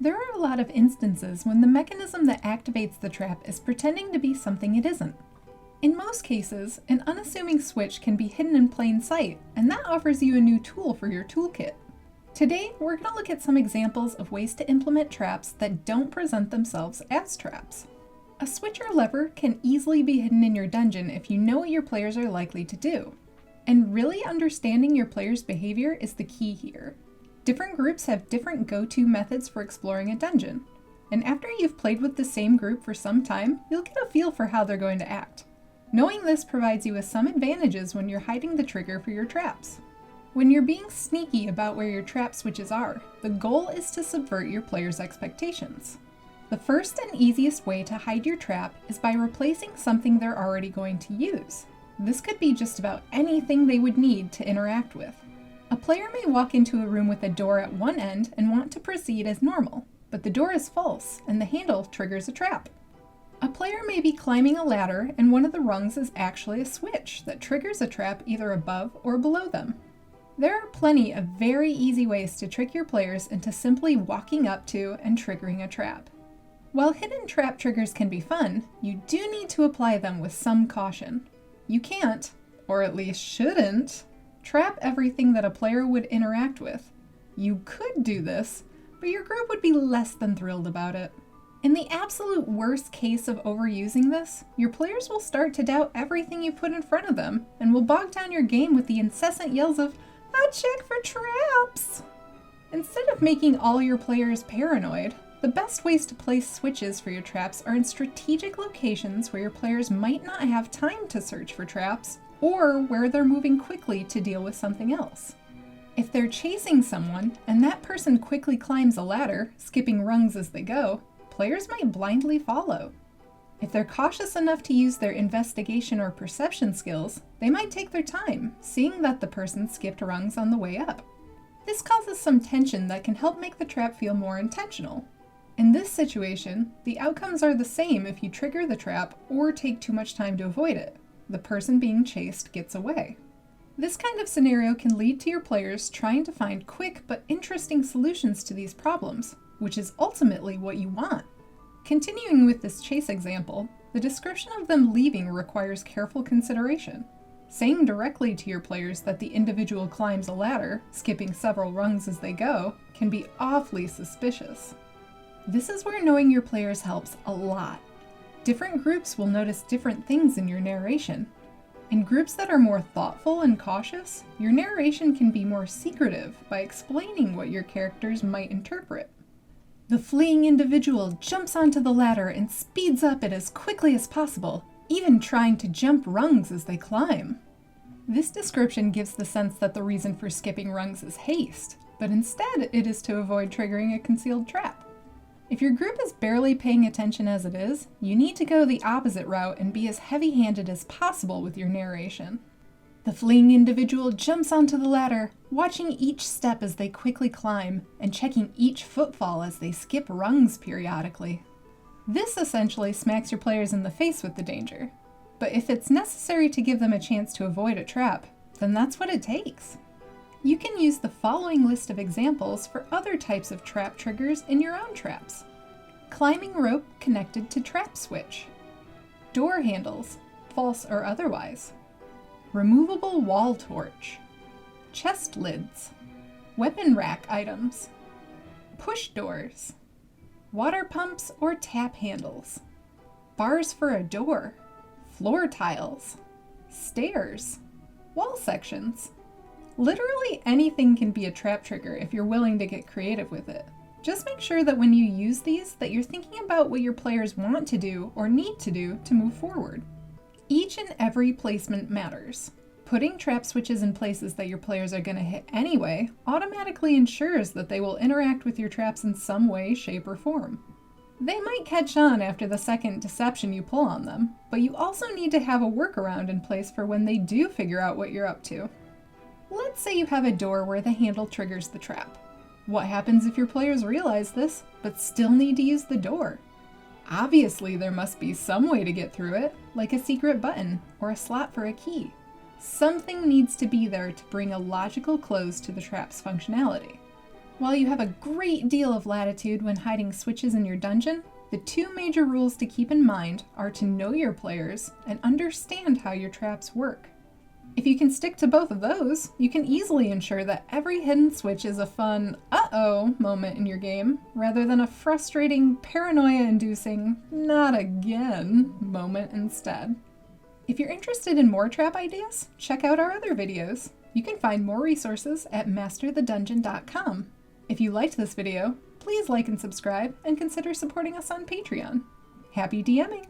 There are a lot of instances when the mechanism that activates the trap is pretending to be something it isn't. In most cases, an unassuming switch can be hidden in plain sight, and that offers you a new tool for your toolkit. Today, we're going to look at some examples of ways to implement traps that don't present themselves as traps. A switch or lever can easily be hidden in your dungeon if you know what your players are likely to do. And really understanding your players' behavior is the key here. Different groups have different go-to methods for exploring a dungeon, and after you've played with the same group for some time, you'll get a feel for how they're going to act. Knowing this provides you with some advantages when you're hiding the trigger for your traps. When you're being sneaky about where your trap switches are, the goal is to subvert your players' expectations. The first and easiest way to hide your trap is by replacing something they're already going to use. This could be just about anything they would need to interact with. A player may walk into a room with a door at one end and want to proceed as normal, but the door is false and the handle triggers a trap. A player may be climbing a ladder and one of the rungs is actually a switch that triggers a trap either above or below them. There are plenty of very easy ways to trick your players into simply walking up to and triggering a trap. While hidden trap triggers can be fun, you do need to apply them with some caution. You can't, or at least shouldn't, trap everything that a player would interact with. You could do this, but your group would be less than thrilled about it. In the absolute worst case of overusing this, your players will start to doubt everything you put in front of them and will bog down your game with the incessant yells of, "I'll check for traps!" Instead of making all your players paranoid, the best ways to place switches for your traps are in strategic locations where your players might not have time to search for traps, or where they're moving quickly to deal with something else. If they're chasing someone, and that person quickly climbs a ladder, skipping rungs as they go, players might blindly follow. If they're cautious enough to use their investigation or perception skills, they might take their time, seeing that the person skipped rungs on the way up. This causes some tension that can help make the trap feel more intentional. In this situation, the outcomes are the same if you trigger the trap or take too much time to avoid it. The person being chased gets away. This kind of scenario can lead to your players trying to find quick but interesting solutions to these problems, which is ultimately what you want. Continuing with this chase example, the description of them leaving requires careful consideration. Saying directly to your players that the individual climbs a ladder, skipping several rungs as they go, can be awfully suspicious. This is where knowing your players helps a lot. Different groups will notice different things in your narration. In groups that are more thoughtful and cautious, your narration can be more secretive by explaining what your characters might interpret. The fleeing individual jumps onto the ladder and speeds up it as quickly as possible, even trying to jump rungs as they climb. This description gives the sense that the reason for skipping rungs is haste, but instead it is to avoid triggering a concealed trap. If your group is barely paying attention as it is, you need to go the opposite route and be as heavy-handed as possible with your narration. The fleeing individual jumps onto the ladder, watching each step as they quickly climb, and checking each footfall as they skip rungs periodically. This essentially smacks your players in the face with the danger. But if it's necessary to give them a chance to avoid a trap, then that's what it takes. You can use the following list of examples for other types of trap triggers in your own traps. Climbing rope connected to trap switch. Door handles, false or otherwise. Removable wall torch. Chest lids. Weapon rack items. Push doors. Water pumps or tap handles. Bars for a door. Floor tiles. Stairs. Wall sections. Literally anything can be a trap trigger if you're willing to get creative with it. Just make sure that when you use these, that you're thinking about what your players want to do or need to do to move forward. Each and every placement matters. Putting trap switches in places that your players are going to hit anyway automatically ensures that they will interact with your traps in some way, shape, or form. They might catch on after the second deception you pull on them, but you also need to have a workaround in place for when they do figure out what you're up to. Let's say you have a door where the handle triggers the trap. What happens if your players realize this, but still need to use the door? Obviously, there must be some way to get through it, like a secret button or a slot for a key. Something needs to be there to bring a logical close to the trap's functionality. While you have a great deal of latitude when hiding switches in your dungeon, the two major rules to keep in mind are to know your players and understand how your traps work. If you can stick to both of those, you can easily ensure that every hidden switch is a fun uh-oh moment in your game, rather than a frustrating, paranoia-inducing not again moment instead. If you're interested in more trap ideas, check out our other videos. You can find more resources at masterthedungeon.com. If you liked this video, please like and subscribe and consider supporting us on Patreon. Happy DMing!